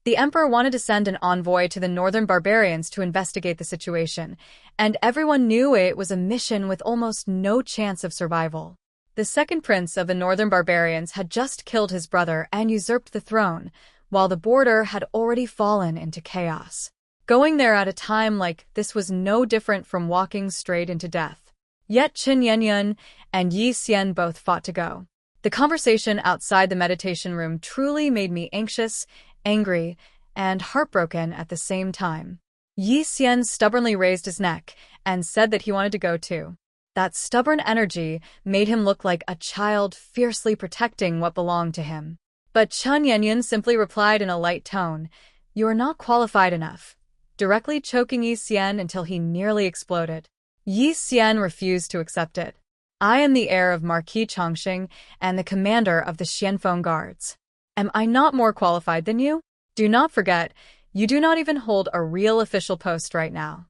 The emperor wanted to send an envoy to the northern barbarians to investigate the situation, and everyone knew it was a mission with almost no chance of survival. The second prince of the northern barbarians had just killed his brother and usurped the throne, while the border had already fallen into chaos. Going there at a time like this was no different from walking straight into death. Yet Chen Yuanyuan and Ye Xian both fought to go. The conversation outside the meditation room truly made me anxious, angry, and heartbroken at the same time. Ye Xian stubbornly raised his neck and said that he wanted to go too. That stubborn energy made him look like a child fiercely protecting what belonged to him. But Chen Yuanyuan simply replied in a light tone, "You are not qualified enough," directly choking Ye Xian until he nearly exploded. Ye Xian refused to accept it. "I am the heir of Marquis Chongqing and the commander of the Xianfeng Guards. Am I not more qualified than you? Do not forget, you do not even hold a real official post right now."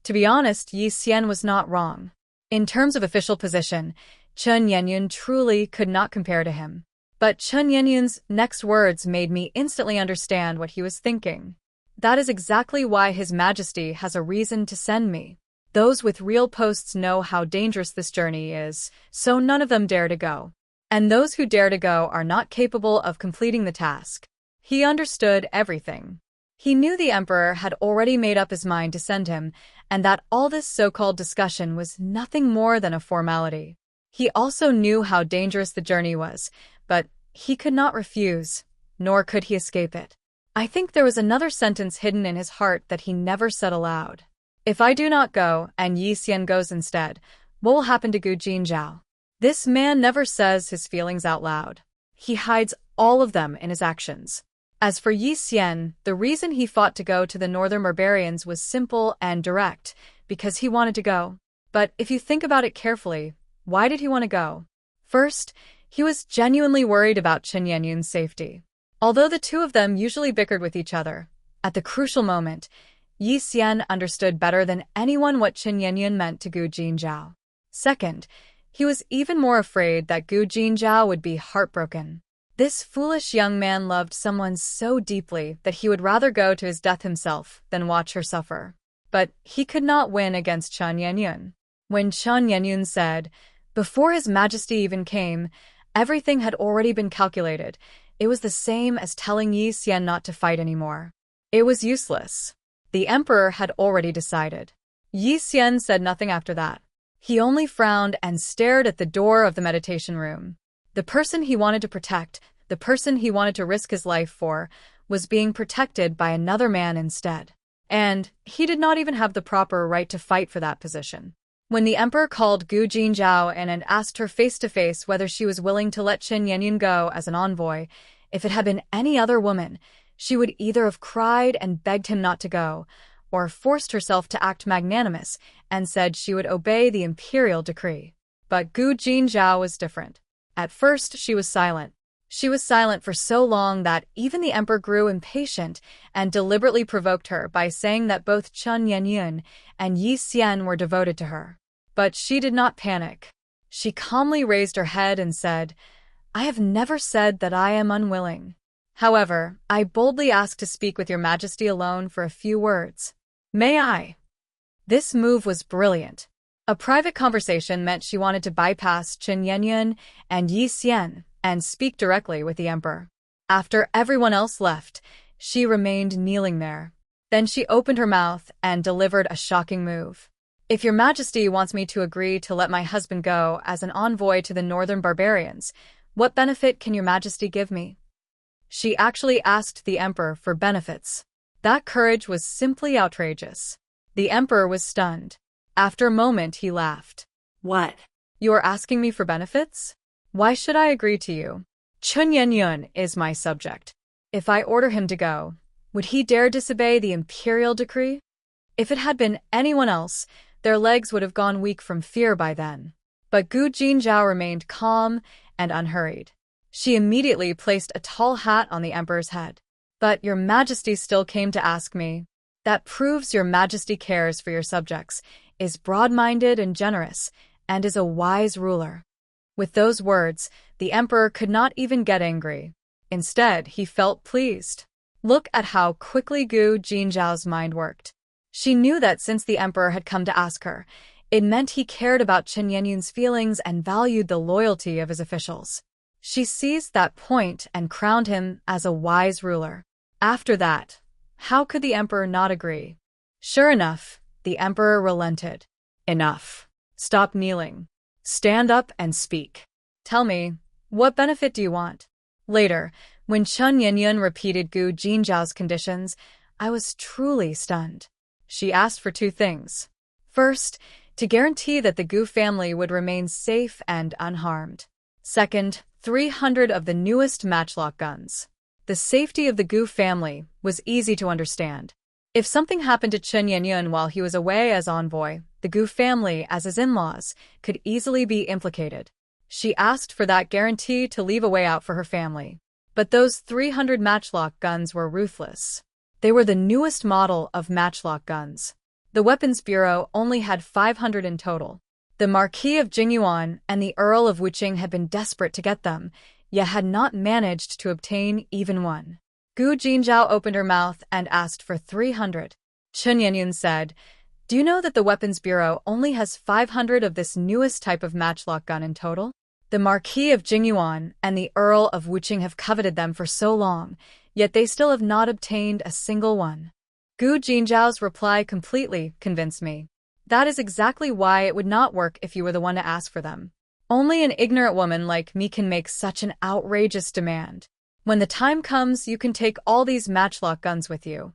To be honest, Ye Xian was not wrong. In terms of official position, Chen Yuanyuan truly could not compare to him. But Chen Yuanyuan's next words made me instantly understand what he was thinking. "That is exactly why His Majesty has a reason to send me. Those with real posts know how dangerous this journey is, so none of them dare to go. And those who dare to go are not capable of completing the task." He understood everything. He knew the emperor had already made up his mind to send him, and that all this so-called discussion was nothing more than a formality. He also knew how dangerous the journey was, but he could not refuse, nor could he escape it. I think there was another sentence hidden in his heart that he never said aloud. "If I do not go, and Ye Xian goes instead, what will happen to Jinzhao?" This man never says his feelings out loud. He hides all of them in his actions. As for Ye Xian, the reason he fought to go to the northern barbarians was simple and direct, because he wanted to go. But if you think about it carefully, why did he want to go? First, he was genuinely worried about Chen Yuanyuan's safety. Although the two of them usually bickered with each other, at the crucial moment, Ye Xian understood better than anyone what Chen Yuanyuan meant to Jinzhao. Second, he was even more afraid that Jinzhao would be heartbroken. This foolish young man loved someone so deeply that he would rather go to his death himself than watch her suffer. But he could not win against Chen Yuanyuan. When Chen Yuanyuan said, "Before His Majesty even came, everything had already been calculated," it was the same as telling Ye Xian not to fight anymore. It was useless. The emperor had already decided. Ye Xian said nothing after that. He only frowned and stared at the door of the meditation room. The person he wanted to protect, the person he wanted to risk his life for, was being protected by another man instead. And he did not even have the proper right to fight for that position. When the emperor called Jinzhao in and asked her face-to-face whether she was willing to let Chen Yuanyuan go as an envoy, if it had been any other woman, she would either have cried and begged him not to go, or forced herself to act magnanimous and said she would obey the imperial decree. But Jinzhao was different. At first, she was silent. She was silent for so long that even the emperor grew impatient and deliberately provoked her by saying that both Chen Yuanyuan and Ye Xian were devoted to her. But she did not panic. She calmly raised her head and said, "I have never said that I am unwilling. However, I boldly ask to speak with Your Majesty alone for a few words. May I?" This move was brilliant. A private conversation meant she wanted to bypass Chen Yuanyuan and Ye Xian and speak directly with the emperor. After everyone else left, she remained kneeling there. Then she opened her mouth and delivered a shocking move. "If Your Majesty wants me to agree to let my husband go as an envoy to the northern barbarians, what benefit can Your Majesty give me?" She actually asked the emperor for benefits. That courage was simply outrageous. The emperor was stunned. After a moment, he laughed. "What? You are asking me for benefits? Why should I agree to you? Chen Yuanyuan is my subject. If I order him to go, would he dare disobey the imperial decree? If it had been anyone else, their legs would have gone weak from fear by then." But Jinzhao remained calm and unhurried. She immediately placed a tall hat on the emperor's head. "But Your Majesty still came to ask me. That proves Your Majesty cares for your subjects, is broad-minded and generous, and is a wise ruler." With those words, the emperor could not even get angry. Instead, he felt pleased. Look at how quickly Jinzhao's mind worked. She knew that since the emperor had come to ask her, it meant he cared about Chen Yuanyun's feelings and valued the loyalty of his officials. She seized that point and crowned him as a wise ruler. After that, how could the emperor not agree? Sure enough, the emperor relented. Enough. Stop kneeling. Stand up and speak. Tell me, what benefit do you want? Later, when Chen Yuanyun repeated Jinzhao's conditions, I was truly stunned. She asked for two things. First, to guarantee that the Gu family would remain safe and unharmed. Second, 300 of the newest matchlock guns. The safety of the Gu family was easy to understand. If something happened to Chen Yuanyun while he was away as envoy, the Gu family, as his in-laws, could easily be implicated. She asked for that guarantee to leave a way out for her family. But those 300 matchlock guns were ruthless. They were the newest model of matchlock guns. The Weapons Bureau only had 500 in total. The Marquis of Jingyuan and the Earl of Wuqing had been desperate to get them, yet had not managed to obtain even one. Jinzhao opened her mouth and asked for 300. Chen Yuanyun said, "Do you know that the Weapons Bureau only has 500 of this newest type of matchlock gun in total? The Marquis of Jingyuan and the Earl of Wuqing have coveted them for so long, yet they still have not obtained a single one." Jinzhao's reply completely convinced me. That is exactly why it would not work if you were the one to ask for them. Only an ignorant woman like me can make such an outrageous demand. When the time comes, you can take all these matchlock guns with you.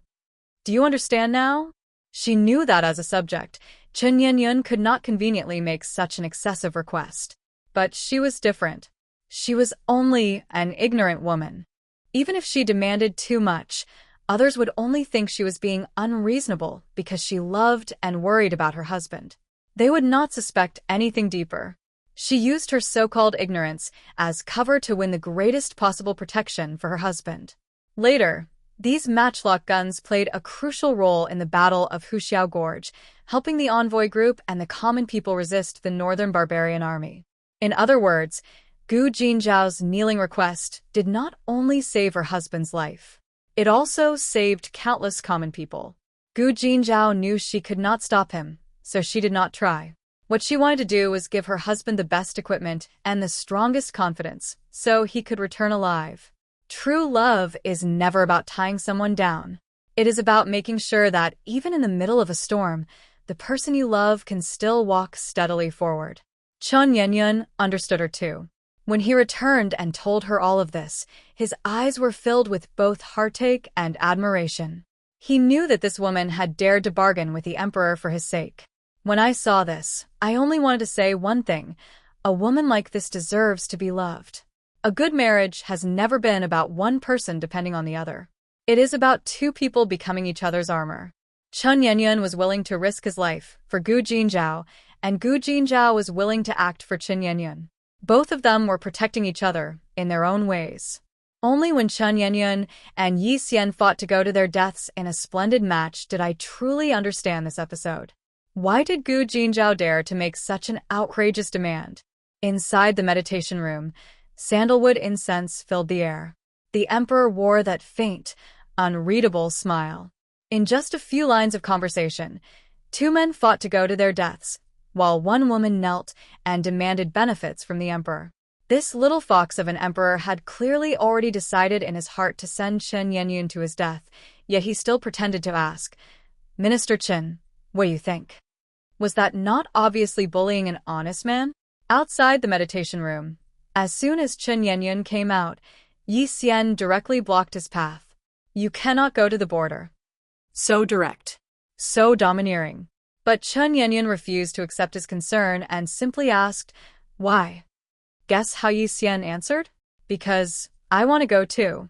Do you understand now? She knew that as a subject, Chen Yuanyun could not conveniently make such an excessive request. But she was different. She was only an ignorant woman. Even if she demanded too much, others would only think she was being unreasonable because she loved and worried about her husband. They would not suspect anything deeper. She used her so-called ignorance as cover to win the greatest possible protection for her husband. Later, these matchlock guns played a crucial role in the Battle of Huxiao Gorge, helping the envoy group and the common people resist the northern barbarian army. In other words, Jinzhao's kneeling request did not only save her husband's life. It also saved countless common people. Jinzhao knew she could not stop him, so she did not try. What she wanted to do was give her husband the best equipment and the strongest confidence, so he could return alive. True love is never about tying someone down. It is about making sure that, even in the middle of a storm, the person you love can still walk steadily forward. Chen Yuanyun understood her too. When he returned and told her all of this, his eyes were filled with both heartache and admiration. He knew that this woman had dared to bargain with the emperor for his sake. When I saw this, I only wanted to say one thing: a woman like this deserves to be loved. A good marriage has never been about one person depending on the other. It is about two people becoming each other's armor. Chen Yuanyun was willing to risk his life for Jinzhao, and Jinzhao was willing to act for Chen Yuanyun. Both of them were protecting each other in their own ways. Only when Chen Yuanyun and Ye Xian fought to go to their deaths in a splendid match did I truly understand this episode. Why did Jinzhao dare to make such an outrageous demand? Inside the meditation room, sandalwood incense filled the air. The emperor wore that faint, unreadable smile. In just a few lines of conversation, two men fought to go to their deaths, while one woman knelt and demanded benefits from the emperor. This little fox of an emperor had clearly already decided in his heart to send Chen Yuanyun to his death, yet he still pretended to ask, "Minister Chen, what do you think?" Was that not obviously bullying an honest man? Outside the meditation room, as soon as Chen Yuanyun came out, Ye Xian directly blocked his path. "You cannot go to the border." So direct. So domineering. But Chen Yuanyun refused to accept his concern and simply asked, "Why?" Guess how Ye Xian answered? "Because I want to go too."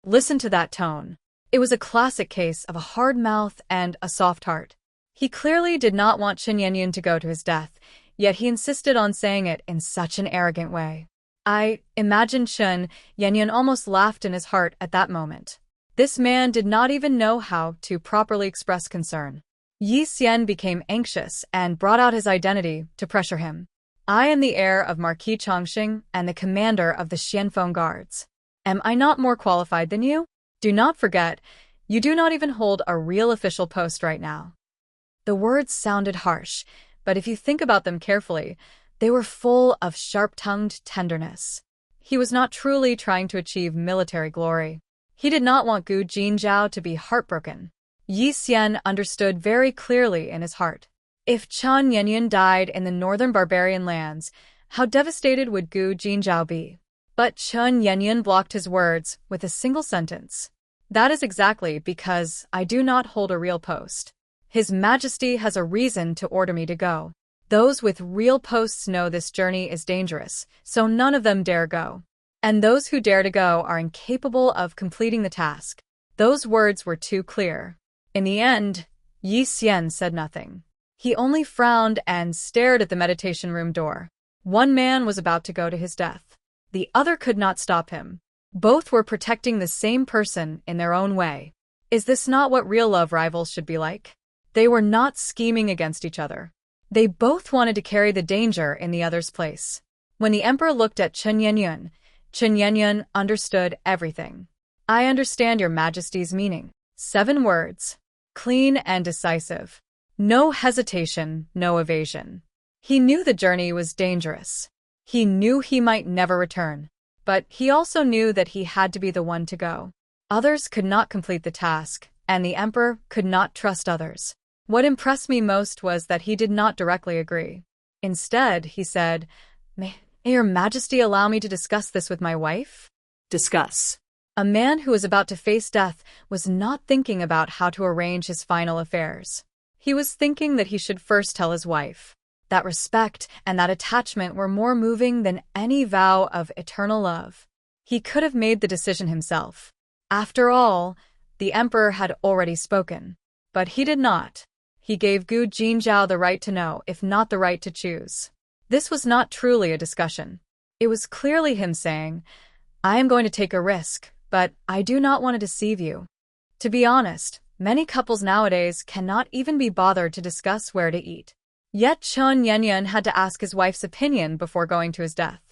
Listen to that tone. It was a classic case of a hard mouth and a soft heart. He clearly did not want Chen Yuanyun to go to his death, yet he insisted on saying it in such an arrogant way. I imagine Chen Yuanyun almost laughed in his heart at that moment. This man did not even know how to properly express concern. Ye Xian became anxious and brought out his identity to pressure him. "I am the heir of Marquis Chongqing and the commander of the Xianfeng Guards. Am I not more qualified than you?" Do not forget, you do not even hold a real official post right now. The words sounded harsh, but if you think about them carefully, they were full of sharp-tongued tenderness. He was not truly trying to achieve military glory. He did not want Jinzhao to be heartbroken. Ye Xian understood very clearly in his heart. If Chen Xuan died in the northern barbarian lands, how devastated would Jinzhao be? But Chen Xuan blocked his words with a single sentence. That is exactly because I do not hold a real post. His Majesty has a reason to order me to go. Those with real posts know this journey is dangerous, so none of them dare go. And those who dare to go are incapable of completing the task. Those words were too clear. In the end, Ye Xian said nothing. He only frowned and stared at the meditation room door. One man was about to go to his death. The other could not stop him. Both were protecting the same person in their own way. Is this not what real love rivals should be like? They were not scheming against each other. They both wanted to carry the danger in the other's place. When the emperor looked at Chen Xuan understood everything. I understand your Majesty's meaning. 7 words. Clean and decisive. No hesitation, no evasion. He knew the journey was dangerous. He knew he might never return. But he also knew that he had to be the one to go. Others could not complete the task, and the emperor could not trust others. What impressed me most was that he did not directly agree. Instead, he said, May your Majesty allow me to discuss this with my wife? Discuss. A man who was about to face death was not thinking about how to arrange his final affairs. He was thinking that he should first tell his wife. That respect and that attachment were more moving than any vow of eternal love. He could have made the decision himself. After all, the emperor had already spoken. But he did not. He gave Jinzhao the right to know, if not the right to choose. This was not truly a discussion. It was clearly him saying, I am going to take a risk, but I do not want to deceive you. To be honest, many couples nowadays cannot even be bothered to discuss where to eat. Yet Chen Xuan had to ask his wife's opinion before going to his death.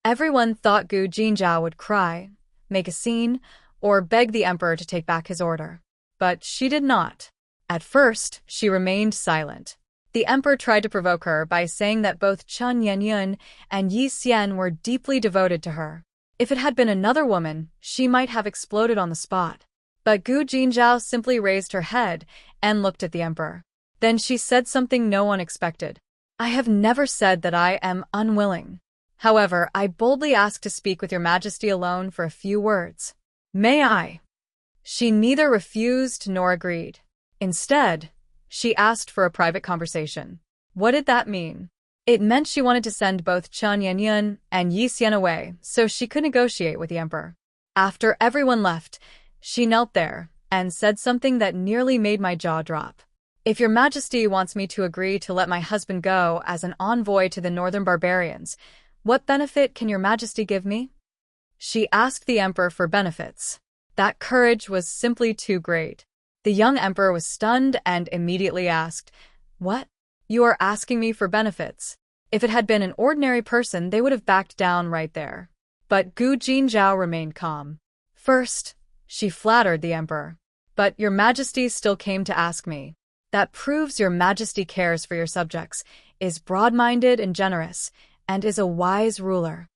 Everyone thought Jinzhao would cry, make a scene, or beg the emperor to take back his order. But she did not. At first, she remained silent. The emperor tried to provoke her by saying that both Chen Xuan and Ye Xian were deeply devoted to her. If it had been another woman, she might have exploded on the spot. But Jinzhao simply raised her head and looked at the emperor. Then she said something no one expected. I have never said that I am unwilling. However, I boldly ask to speak with your Majesty alone for a few words. May I? She neither refused nor agreed. Instead, she asked for a private conversation. What did that mean? It meant she wanted to send both Chen Xuan and Ye Xian away so she could negotiate with the emperor. After everyone left, she knelt there and said something that nearly made my jaw drop. If your Majesty wants me to agree to let my husband go as an envoy to the northern barbarians, what benefit can your Majesty give me? She asked the emperor for benefits. That courage was simply too great. The young emperor was stunned and immediately asked, What? You are asking me for benefits? If it had been an ordinary person, they would have backed down right there. But Jinzhao remained calm. First, she flattered the emperor. But your Majesty still came to ask me. That proves your Majesty cares for your subjects, is broad-minded and generous, and is a wise ruler.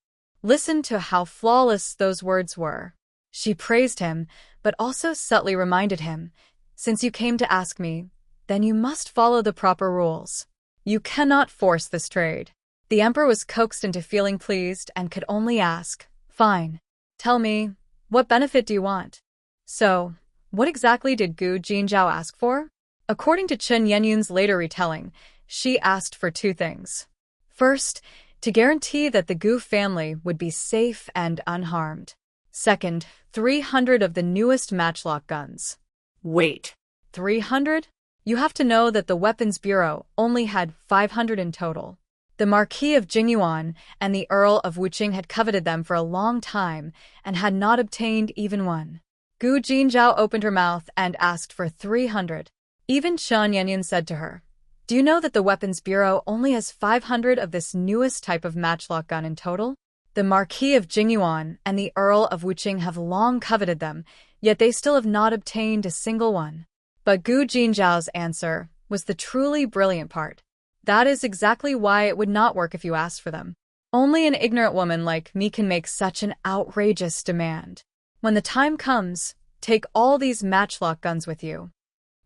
Listen to how flawless those words were. She praised him, but also subtly reminded him, Since you came to ask me, then you must follow the proper rules. You cannot force this trade. The emperor was coaxed into feeling pleased and could only ask, Fine. Tell me, what benefit do you want? So, what exactly did Jinzhao ask for? According to Chen Xuan's later retelling, she asked for 2 things. First, to guarantee that the Gu family would be safe and unharmed. Second, 300 of the newest matchlock guns. Wait. 300? You have to know that the Weapons Bureau only had 500 in total. The Marquis of Jingyuan and the Earl of Wuqing had coveted them for a long time and had not obtained even one. Jinzhao opened her mouth and asked for 300. Even Chen Xuan said to her, Do you know that the Weapons Bureau only has 500 of this newest type of matchlock gun in total? The Marquis of Jingyuan and the Earl of Wuqing have long coveted them, yet they still have not obtained a single one. But Jinzhao's answer was the truly brilliant part. That is exactly why it would not work if you asked for them. Only an ignorant woman like me can make such an outrageous demand. When the time comes, take all these matchlock guns with you.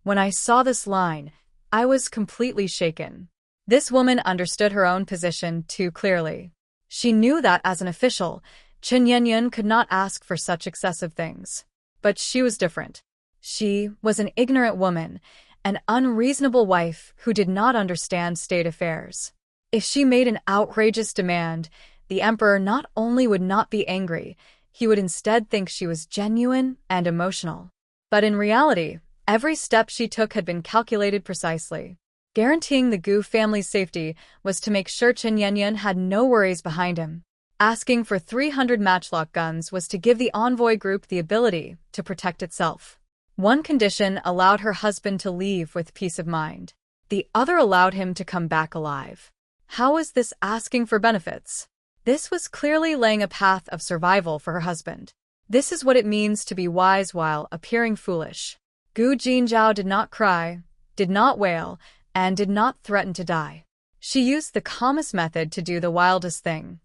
When I saw this line, I was completely shaken. This woman understood her own position too clearly. She knew that as an official, Chen Yuanyuan could not ask for such excessive things. But she was different. She was an ignorant woman, an unreasonable wife who did not understand state affairs. If she made an outrageous demand, the emperor not only would not be angry, he would instead think she was genuine and emotional. But in reality, every step she took had been calculated precisely. Guaranteeing the Gu family's safety was to make sure Chen Yuanyuan had no worries behind him. Asking for 300 matchlock guns was to give the envoy group the ability to protect itself. One condition allowed her husband to leave with peace of mind. The other allowed him to come back alive. How was this asking for benefits? This was clearly laying a path of survival for her husband. This is what it means to be wise while appearing foolish. Jinzhao did not cry, did not wail, and did not threaten to die. She used the calmest method to do the wildest thing,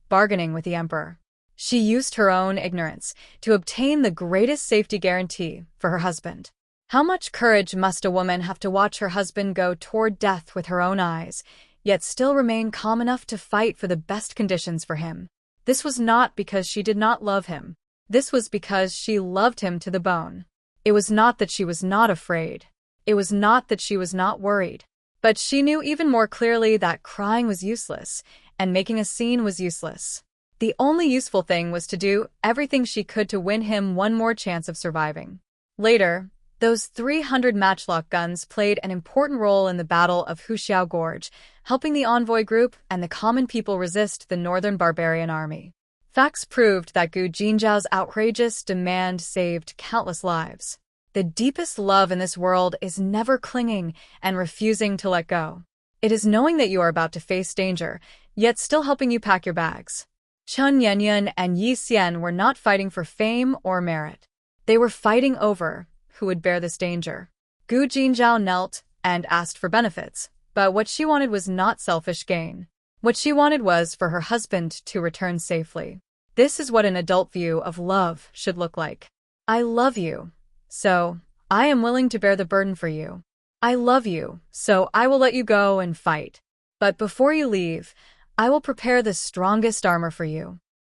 bargaining with the emperor. She used her own ignorance to obtain the greatest safety guarantee for her husband. How much courage must a woman have to watch her husband go toward death with her own eyes, yet still remain calm enough to fight for the best conditions for him? This was not because she did not love him. This was because she loved him to the bone. It was not that she was not afraid. It was not that she was not worried. But she knew even more clearly that crying was useless, and making a scene was useless. The only useful thing was to do everything she could to win him one more chance of surviving. Later, those 300 matchlock guns played an important role in the Battle of Huxiao Gorge, helping the envoy group and the common people resist the northern barbarian army. Facts proved that Jinzhao's outrageous demand saved countless lives. The deepest love in this world is never clinging and refusing to let go. It is knowing that you are about to face danger, yet still helping you pack your bags. Chen Yuanyuan and Ye Xian were not fighting for fame or merit. They were fighting over who would bear this danger. Jinzhao knelt and asked for benefits, but what she wanted was not selfish gain. What she wanted was for her husband to return safely. This is what an adult view of love should look like. I love you, so I am willing to bear the burden for you. I love you, so I will let you go and fight. But before you leave, I will prepare the strongest armor for you.